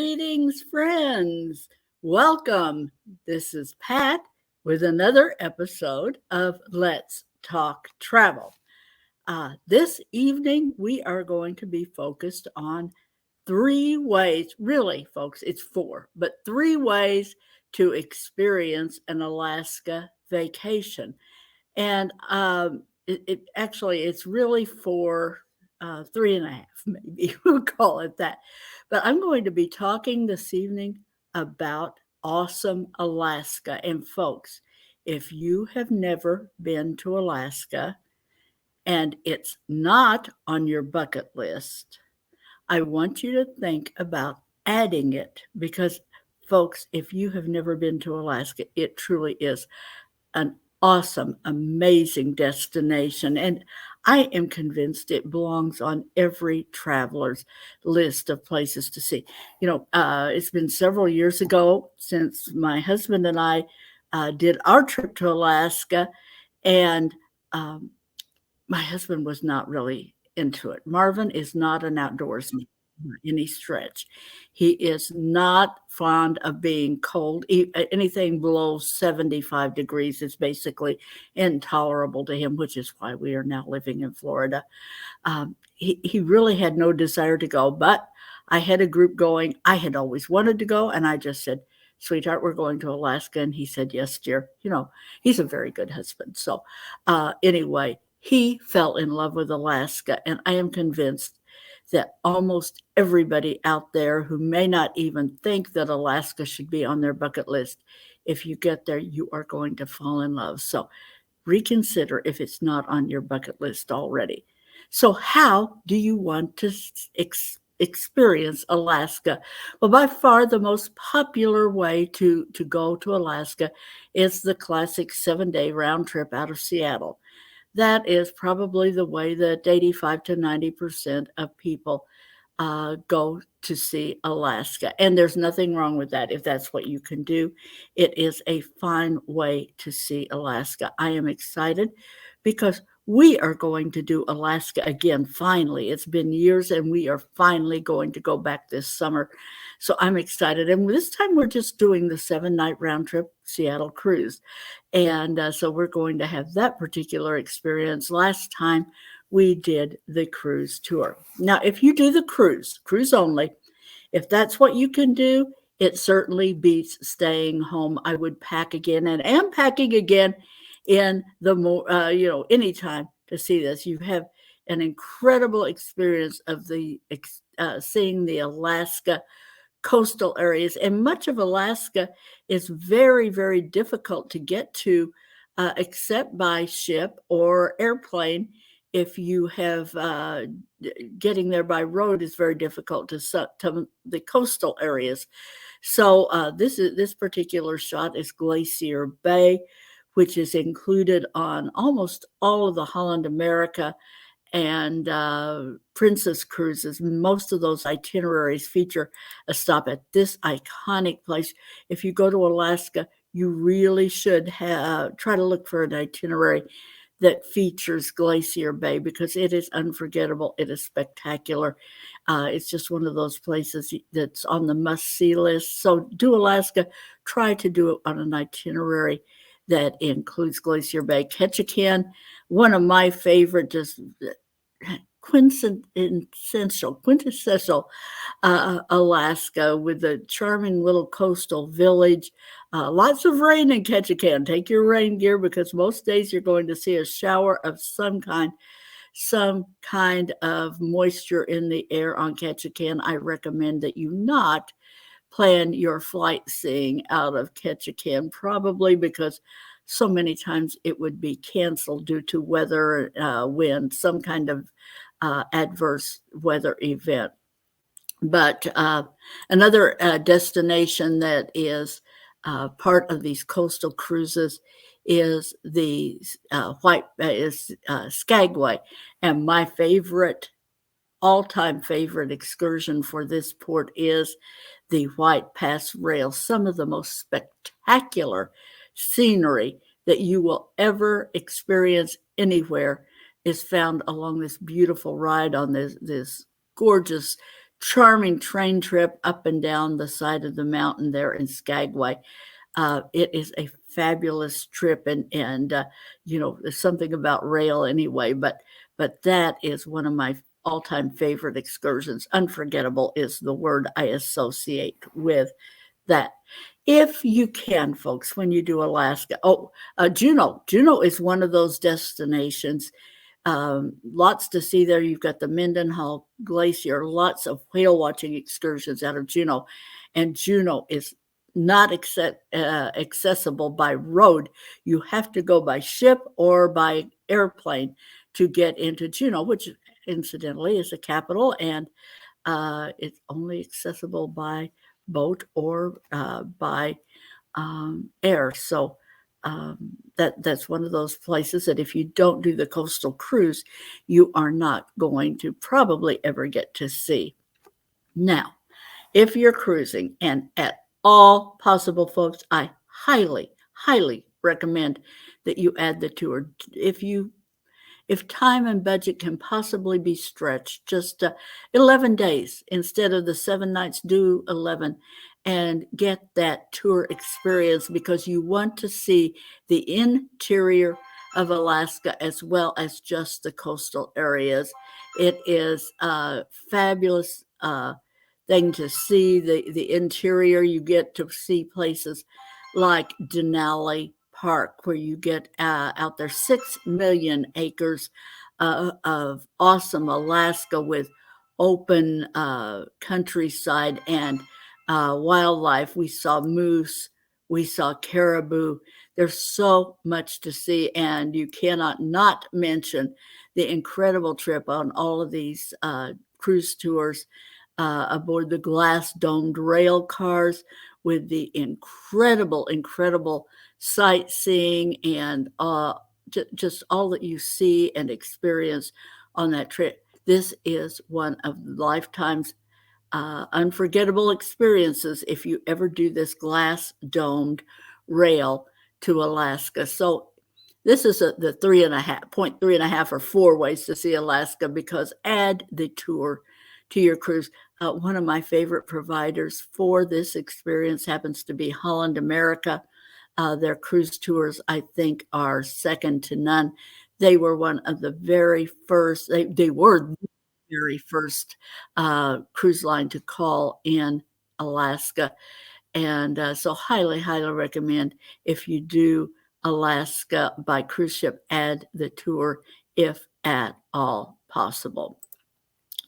Greetings, friends. Welcome. This is Pat with another episode of Let's Talk Travel. This evening, we are going to be focused on three ways, really, folks, it's four, but three ways to experience an Alaska vacation. And it's really for three and a half, maybe we'll call it that. But I'm going to be talking this evening about awesome Alaska. And folks, if you have never been to Alaska and it's not on your bucket list, I want you to think about adding it because, folks, if you have never been to Alaska, it truly is an awesome, amazing destination. And I am convinced it belongs on every traveler's list of places to see. It's been several years ago since my husband and I did our trip to Alaska, and um, my husband was not really into it. Marvin is not an outdoorsman by any stretch. He is not fond of being cold. Anything below 75 degrees is basically intolerable to him, which is why we are now living in Florida. He really had no desire to go, but I had a group going. I had always wanted to go, and I just said, "Sweetheart, we're going to Alaska." And he said, "Yes, dear." He's a very good husband. So anyway, he fell in love with Alaska, and I am convinced that almost everybody out there who may not even think that Alaska should be on their bucket list, if you get there, you are going to fall in love. So reconsider if it's not on your bucket list already. So how do you want to experience Alaska? Well, by far the most popular way to go to Alaska is the classic 7-day round trip out of Seattle. That is probably the way that 85 to 90% of people go to see Alaska. And there's nothing wrong with that if that's what you can do. It is a fine way to see Alaska. I am excited because we are going to do Alaska again, finally. It's been years, and we are finally going to go back this summer. So I'm excited. And this time we're just doing the 7-night round trip Seattle cruise. And so we're going to have that particular experience. Last time we did the cruise tour. Now, if you do the cruise only, if that's what you can do, it certainly beats staying home. I would pack again and am packing again in the anytime to see this. You have an incredible experience of seeing the Alaska coastal areas, and much of Alaska is very, very difficult to get to, except by ship or airplane. If you have getting there by road is very difficult to the coastal areas. So this particular shot is Glacier Bay, which is included on almost all of the Holland America and Princess cruises. Most of those itineraries feature a stop at this iconic place. If you go to Alaska, you really should try to look for an itinerary that features Glacier Bay because it is unforgettable. It is spectacular. It's just one of those places that's on the must-see list. So do Alaska. Try to do it on an itinerary that includes Glacier Bay. Ketchikan, one of my favorite, just quintessential Alaska, with a charming little coastal village. Lots of rain in Ketchikan. Take your rain gear because most days you're going to see a shower of some kind of moisture in the air on Ketchikan. I recommend that you not plan your flight seeing out of Ketchikan, probably because so many times it would be canceled due to weather, wind, some kind of adverse weather event. But another destination that is part of these coastal cruises is the Skagway, and my all-time favorite excursion for this port is the White Pass Rail. Some of the most spectacular scenery that you will ever experience anywhere is found along this beautiful ride on this gorgeous charming train trip up and down the side of the mountain there in Skagway. It is a fabulous trip, and there's something about rail anyway, but that is one of my all-time favorite excursions. Unforgettable is the word I associate with that. If you can, folks, when you do Alaska. Juneau is one of those destinations. Lots to see there. You've got the Mendenhall Glacier, lots of whale watching excursions out of Juneau, and Juneau is not accessible by road. You have to go by ship or by airplane to get into Juneau, which incidentally is a capital, and it's only accessible by boat or by air. So that's one of those places that if you don't do the coastal cruise, you are not going to probably ever get to see. Now, if you're cruising, and at all possible, folks, I highly, highly recommend that you add the tour. If time and budget can possibly be stretched, just 11 days instead of the 7 nights, do 11 and get that tour experience, because you want to see the interior of Alaska as well as just the coastal areas. It is a fabulous thing to see. The interior, you get to see places like Denali Park, where you get out there 6 million acres of awesome Alaska with open countryside and wildlife. We saw moose, we saw caribou. There's so much to see, and you cannot not mention the incredible trip on all of these cruise tours aboard the glass domed rail cars with the incredible sightseeing and just all that you see and experience on that trip. This is one of lifetime's unforgettable experiences if you ever do this glass domed rail to Alaska. So this is the 3.5 or 4 ways to see Alaska, because add the tour to your cruise. One of my favorite providers for this experience happens to be Holland America. Their cruise tours, I think, are second to none. They were one of the very first, they were the very first cruise line to call in Alaska. And so highly, highly recommend, if you do Alaska by cruise ship, add the tour if at all possible.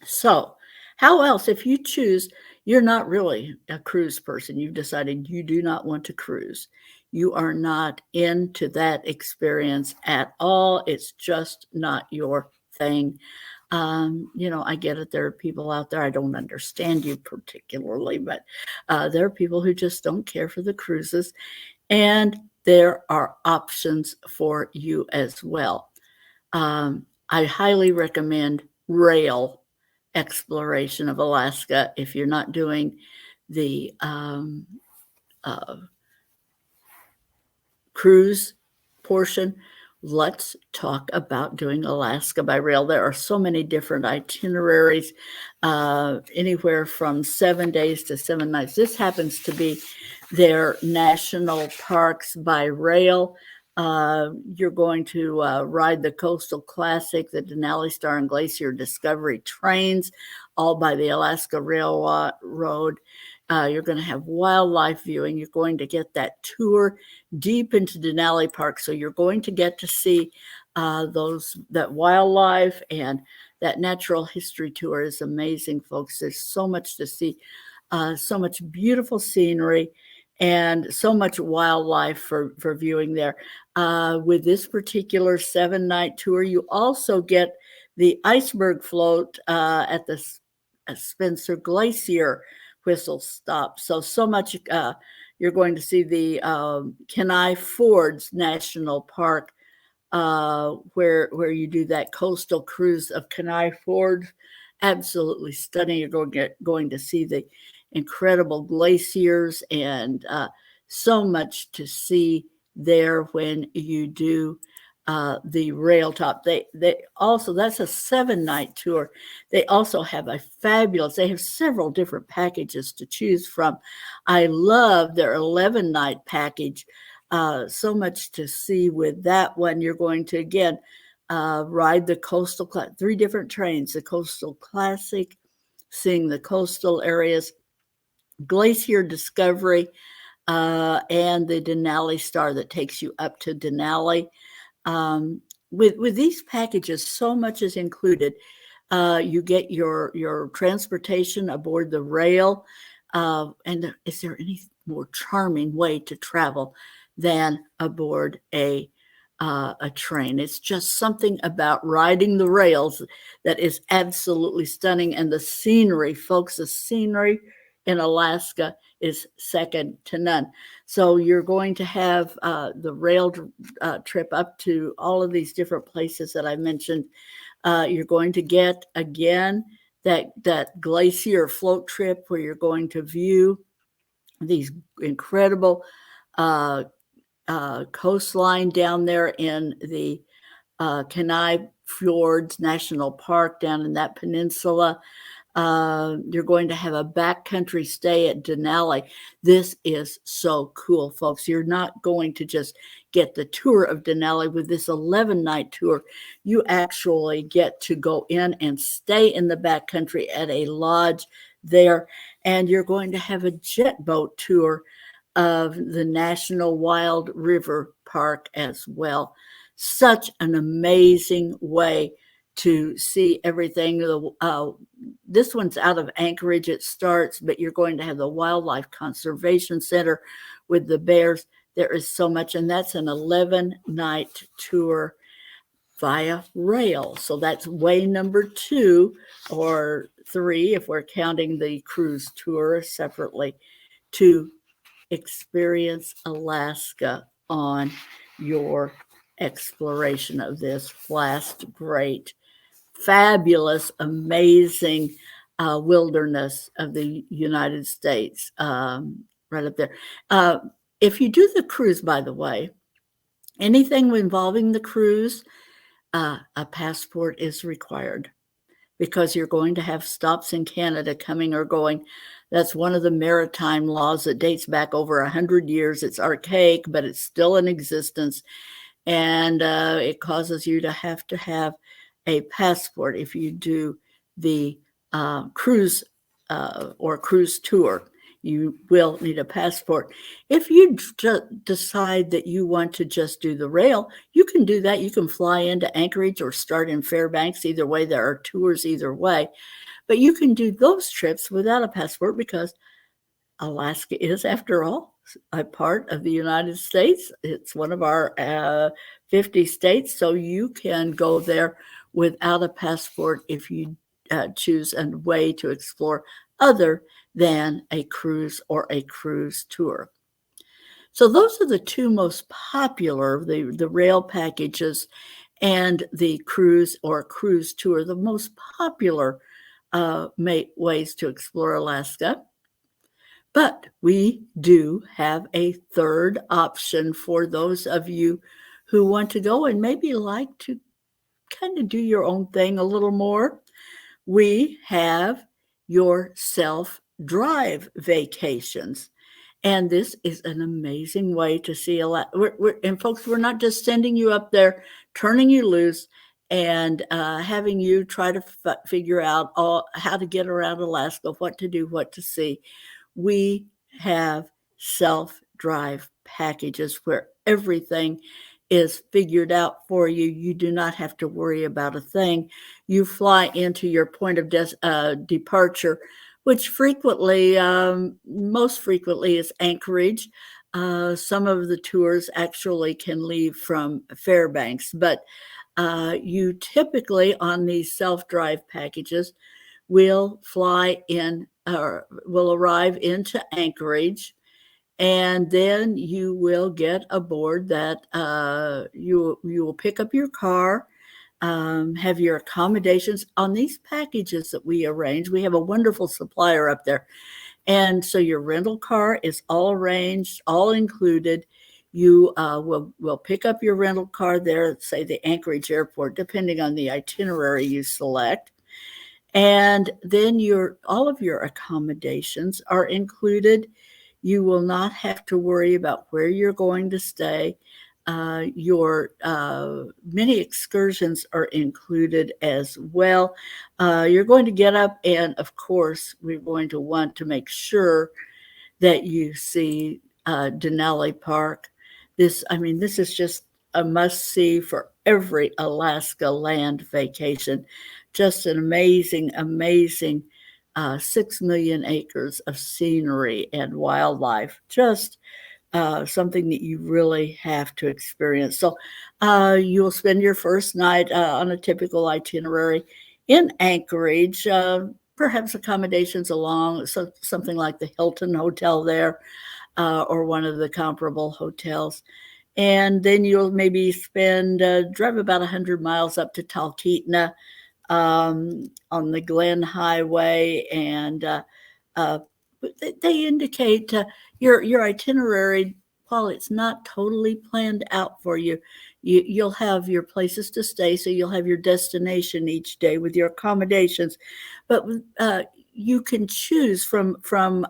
So how else, if you choose, you're not really a cruise person, you've decided you do not want to cruise, you are not into that experience at all, it's just not your thing. I get it. There are people out there, I don't understand you particularly, but there are people who just don't care for the cruises, and there are options for you as well. I highly recommend rail exploration of Alaska if you're not doing the cruise portion. Let's talk about doing Alaska by rail. There are so many different itineraries, anywhere from 7 days to 7 nights. This happens to be their national parks by rail. You're going to ride the Coastal Classic, the Denali Star and Glacier Discovery trains, all by the Alaska Railroad. You're going to have wildlife viewing. You're going to get that tour deep into Denali Park. So you're going to get to see that wildlife, and that natural history tour is amazing, folks. There's so much to see, so much beautiful scenery, and so much wildlife for viewing there. With this particular 7-night tour, you also get the iceberg float at the Spencer Glacier whistle stop. So much. You're going to see the Kenai Fords National Park, where you do that coastal cruise of Kenai Ford. Absolutely stunning. You're going to see the incredible glaciers, and so much to see there when you do the rail top. They also, that's a 7-night tour. They also have a fabulous, they have several different packages to choose from. I love their 11-night package. So much to see with that one. You're going to, again, ride the coastal, 3 different trains, the Coastal Classic, seeing the coastal areas, Glacier Discovery, and the Denali Star that takes you up to Denali. With these packages, so much is included. You get your transportation aboard the rail, and is there any more charming way to travel than aboard a train? It's just something about riding the rails that is absolutely stunning, and the scenery, folks, the scenery in Alaska is second to none. So you're going to have the rail trip up to all of these different places that I mentioned. You're going to get, again, that glacier float trip where you're going to view these incredible coastline down there in the Kenai Fjords National Park down in that peninsula. You're going to have a backcountry stay at Denali. This is so cool, folks. You're not going to just get the tour of Denali with this 11-night tour. You actually get to go in and stay in the backcountry at a lodge there, and you're going to have a jet boat tour of the National Wild River Park as well. Such an amazing way to see everything. This one's out of Anchorage, it starts, but you're going to have the Wildlife Conservation Center with the bears. There is so much, and that's an 11-night tour via rail. So that's way number 2 or 3, if we're counting the cruise tour separately, to experience Alaska on your exploration of this vast, great, fabulous, amazing wilderness of the United States, right up there. If you do the cruise, by the way, anything involving the cruise, a passport is required because you're going to have stops in Canada coming or going. That's one of the maritime laws that dates back over 100 years. It's archaic, but it's still in existence. And it causes you to have a passport if you do the cruise or cruise tour. You will need a passport. If you decide that you want to just do the rail, you can do that. You can fly into Anchorage or start in Fairbanks. Either way, there are tours either way. But you can do those trips without a passport because Alaska is, after all, a part of the United States. It's one of our 50 states, so you can go there without a passport if you choose a way to explore other than a cruise or a cruise tour. So those are the 2 most popular, the rail packages and the cruise or cruise tour, the most popular ways to explore Alaska. But we do have a third option for those of you who want to go and maybe like to kind of do your own thing a little more. We have your self-drive vacations. And this is an amazing way to see a lot. And folks, we're not just sending you up there, turning you loose, and having you try to figure out how to get around Alaska, what to do, what to see. We have self-drive packages where everything is figured out for you. You do not have to worry about a thing. You fly into your point of departure, which frequently, most frequently, is Anchorage. Some of the tours actually can leave from Fairbanks, but you typically, on these self-drive packages, will fly in or will arrive into Anchorage, and then you will get aboard that. You will pick up your car, have your accommodations on these packages that we arrange. We have a wonderful supplier up there. And so your rental car is all arranged, all included. You will pick up your rental car there at, say, the Anchorage Airport, depending on the itinerary you select. And then all of your accommodations are included. You will not have to worry about where you're going to stay. Your many excursions are included as well. You're going to get up, and of course, we're going to want to make sure that you see Denali Park. This is just a must see for every Alaska land vacation. Just an amazing, amazing 6 million acres of scenery and wildlife. Just something that you really have to experience. So you'll spend your first night on a typical itinerary in Anchorage, perhaps accommodations along something like the Hilton Hotel there or one of the comparable hotels. And then you'll maybe drive about 100 miles up to Talkeetna on the Glen Highway, and they indicate your itinerary. While it's not totally planned out for you, you'll have your places to stay, so you'll have your destination each day with your accommodations. But you can choose from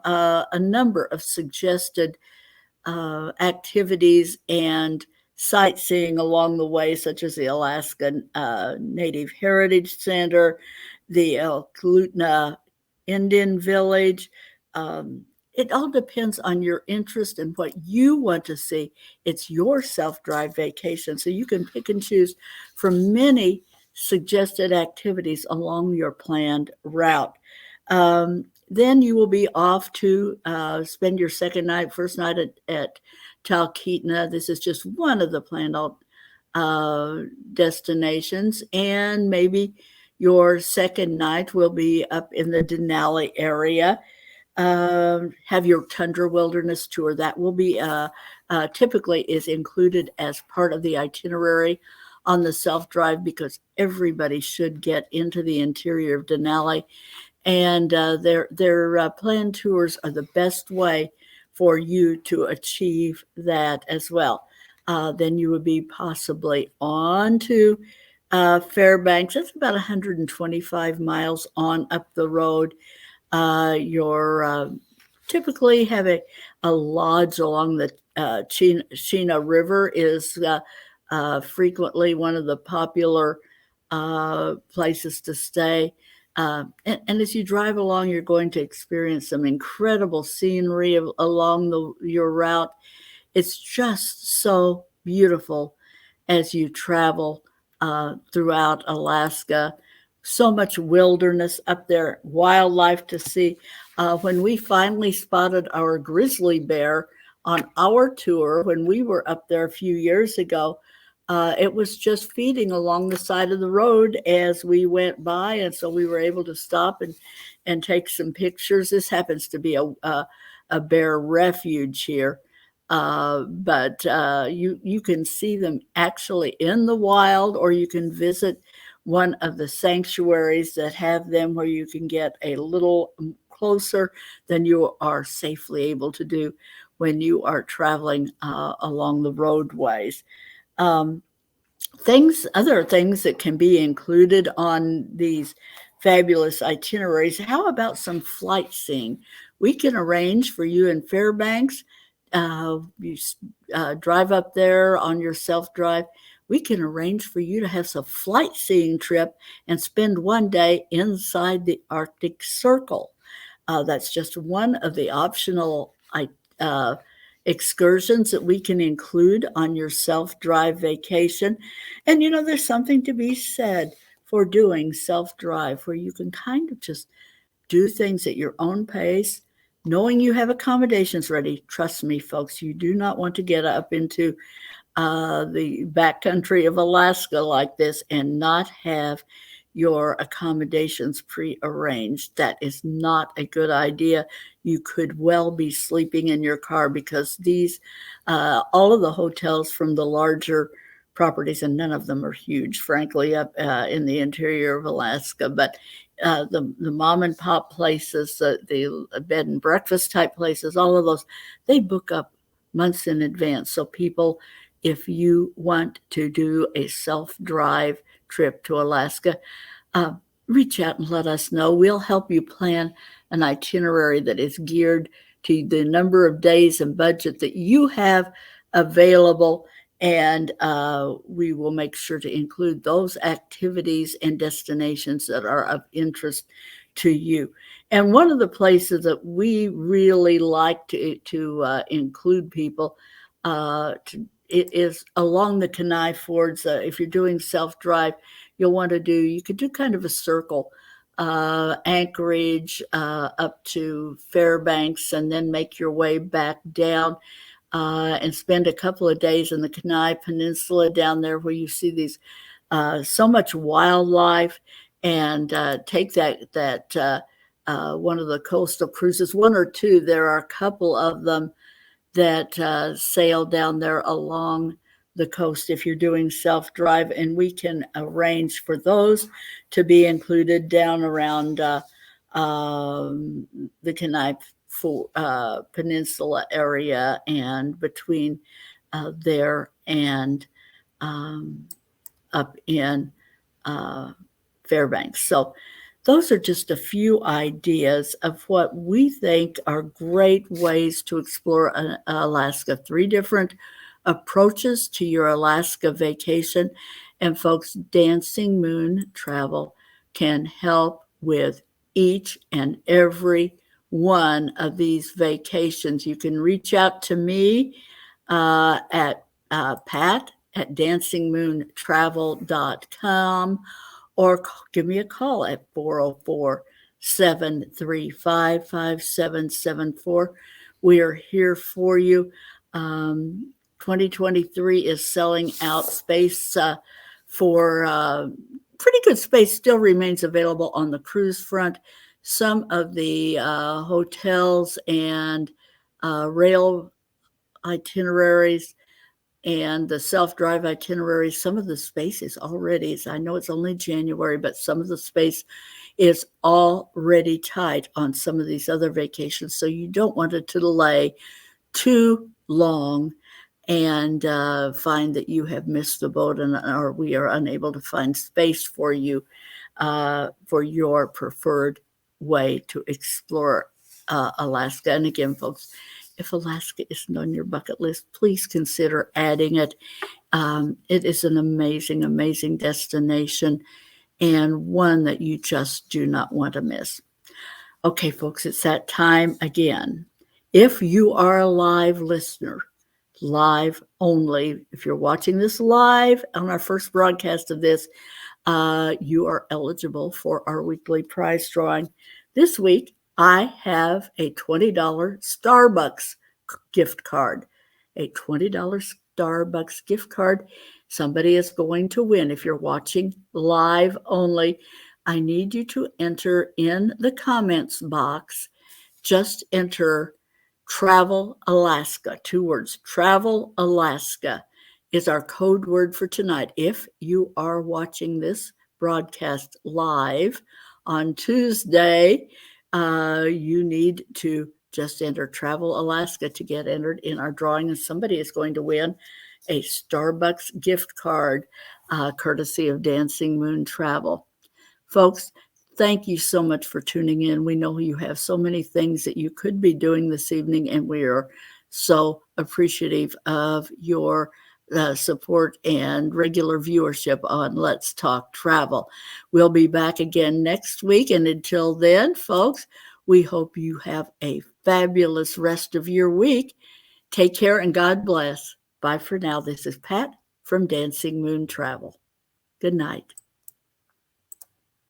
a number of suggested activities and sightseeing along the way, such as the Alaska Native Heritage Center, the Kalutna Indian Village. It all depends on your interest and what you want to see. It's your self-drive vacation, so you can pick and choose from many suggested activities along your planned route. Then you will be off to spend your first night at Talkeetna. This is just one of the planned destinations. And maybe your second night will be up in the Denali area. Have your Tundra Wilderness Tour. That will be typically is included as part of the itinerary on the self-drive, because everybody should get into the interior of Denali. And their planned tours are the best way for you to achieve that as well. Then you would be possibly on to Fairbanks. That's about 125 miles on up the road. You're typically have a lodge along the Chena River is frequently one of the popular places to stay. And as you drive along, you're going to experience some incredible scenery along your route. It's just so beautiful as you travel throughout Alaska. So much wilderness up there, wildlife to see. When we finally spotted our grizzly bear on our tour, when we were up there a few years ago, it was just feeding along the side of the road as we went by, and so we were able to stop and take some pictures. This happens to be a bear refuge here, but you can see them actually in the wild, or you can visit one of the sanctuaries that have them where you can get a little closer than you are safely able to do when you are traveling along the roadways. Other things that can be included on these fabulous itineraries. How about some flight seeing? We can arrange for you in Fairbanks. You drive up there on your self-drive. We can arrange for you to have some flight seeing trip and spend one day inside the Arctic Circle. That's just one of the optional excursions that we can include on your self-drive vacation. And there's something to be said for doing self-drive, where you can kind of just do things at your own pace, knowing you have accommodations ready. Trust me, folks, you do not want to get up into the backcountry of Alaska like this and not have your accommodations prearranged. That is not a good idea. You could well be sleeping in your car, because all of the hotels from the larger properties, and none of them are huge, frankly, up in the interior of Alaska, but the mom and pop places, the bed and breakfast type places, all of those, they book up months in advance. So people, if you want to do a self-drive trip to Alaska, uh, reach out and let us know. We'll help you plan an itinerary that is geared to the number of days and budget that you have available. And we will make sure to include those activities and destinations that are of interest to you. And one of the places that we really like to include people it is along the Kenai Fords. If you're doing self-drive, you could do kind of a circle, Anchorage up to Fairbanks, and then make your way back down and spend a couple of days in the Kenai Peninsula down there where you see these so much wildlife, and take that one of the coastal cruises, one or two. There are a couple of them that sail down there along the coast if you're doing self-drive, and we can arrange for those to be included down around the Kenai Peninsula area and between there and up in Fairbanks. So those are just a few ideas of what we think are great ways to explore Alaska. 3 different approaches to your Alaska vacation. And folks, Dancing Moon Travel can help with each and every one of these vacations. You can reach out to me at pat@dancingmoontravel.com, or give me a call at 404-735-5774. We are here for you. 2023 is selling out. Space for pretty good space still remains available on the cruise front. Some of the hotels and rail itineraries and the self-drive itineraries, some of the space is already, I know it's only January, but some of the space is already tight on some of these other vacations. So you don't want it to delay too long and find that you have missed the boat or we are unable to find space for you for your preferred way to explore Alaska. And again, folks, if Alaska isn't on your bucket list, please consider adding it. It is an amazing, amazing destination and one that you just do not want to miss. Okay, folks, it's that time again. If you are a live listener, live only, if you're watching this live on our first broadcast of this, you are eligible for our weekly prize drawing. This week, I have a $20 Starbucks gift card, a $20 Starbucks gift card. Somebody is going to win. If you're watching live only, I need you to enter in the comments box. Just enter Travel Alaska, 2 words. Travel Alaska is our code word for tonight. If you are watching this broadcast live on Tuesday, you need to just enter Travel Alaska to get entered in our drawing, and somebody is going to win a Starbucks gift card, courtesy of Dancing Moon Travel. Folks, thank you so much for tuning in. We know you have so many things that you could be doing this evening, and we are so appreciative of your support and regular viewership on Let's Talk Travel. We'll be back again next week, and until then, folks, we hope you have a fabulous rest of your week. Take care and God bless. Bye for now. This is Pat from Dancing Moon Travel. Good night.